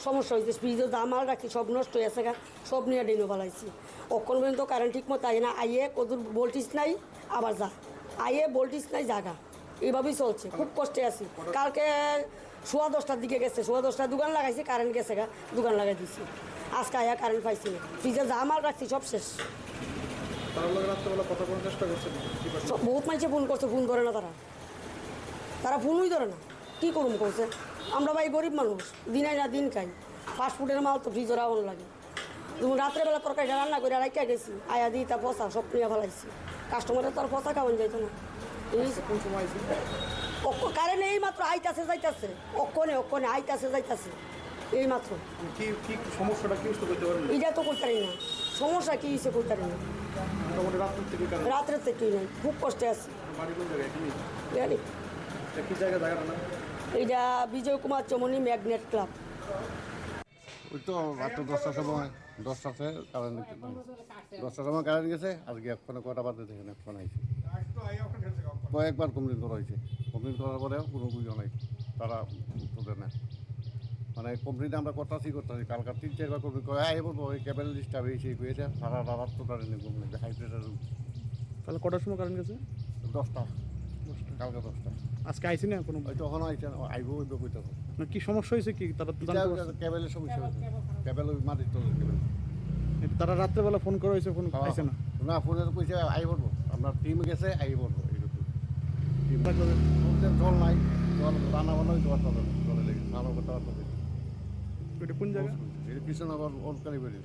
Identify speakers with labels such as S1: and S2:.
S1: সমস্যা হয়েছে, ফ্রিজে যা মাল রাখছি সব নষ্ট হয়ে গেছে, সব নিয়ে ডেনো ফেলাইছি। অক্ষণ পর্যন্ত কারেন্ট ঠিক মতো আয় না, আইয়ে কদূর ভোল্টেজ নাই, আবার যা আইয়ে ভোল্টেজ নাই জাগা, এইভাবেই চলছে, খুব কষ্টে আছি। কালকে 10:15টার দিকে গেছে, 10:15টায় দোকান লাগাইছি, কারেন্ট গেছে দোকান লাগাই দিছি। আজকে আয়া কারেন্ট পাইছি না, ফ্রিজে যা মাল রাখছি সব শেষ। বহুত মানুষে ফোন করছে, ফোন ধরে না, তারা ফোনই ধরে না, কী করুন করছে। আমরা ভাই গরিব মানুষ, দিনাই না দিন খাই, ফাস্টফুডের মাল তো ফ্রিজে রাখুন লাগে। যেমন রাত্রেবেলা তরকারিটা রান্না করে রাইকা গেছি, আয়া দিই তা পচা সব নিয়ে ফেলাইছি। কাস্টমারের তো আর পচা খাওয়ান যাইতো না। কারেন্ট এই মাত্র আইতাছে যাইতাছে, অক্ষণে আইতাছে যাইতাছে, এই মাত্র। এটা তো করতে পারি না, সমস্যা কী হয়েছে করতে পারি না। রাত্রের থেকেই নাই, খুব কষ্টে আছি। এইটা বিজয় কুমার চমনি ম্যাগনেট ক্লাব।
S2: ওই তো রাত্র 10টার সময়, 10টাতে কারেন্ট, 10টার সময় কারেন্ট গেছে। আজকে এক্ষণে কটা বাজে দেখেন, এখন আইছে। কয়েকবার কমপ্লেন করা হয়েছে, কমপ্লেন করার পরেও কোনো বুঝো নাই, তারা তোদের না। মানে কমপ্লেন আমরা করতেছি কালকার 3-4বার কমপ্লেন করে বলবো ওই কেবল ডিস্টার্ব হয়েছে, হয়েছে সারা রাত তো কারেন্ট কমপ্লেন হাই প্রেশার।
S3: তাহলে কটার সময় কারেন্ট গেছে?
S2: 10টা, কালকে 10টা।
S3: আজকে আইসি না কোনো?
S2: তখন আইছে, আইব ওইব কইতে হবে।
S3: কি সমস্যা হয়েছে কি তারা তো জানতে পারছে?
S2: কেবলের সমস্যা হয়েছে, কেবল ওই মাটির তলের কেবল।
S3: তারা রাত্রেবেলা ফোন করা হয়েছে, ফোন আইসে না?
S2: না, ফোনে কইছে আই বলবো, আপনার টিম গেছে আই বলবো। এইটুকু জল নাই, জল রান্না বান্না হইতে পারতো না, জলে লেগে রান্না করতে পারতো।
S3: কোন জায়গা?
S2: পিছনে আবার ওলকানি বেরিয়ে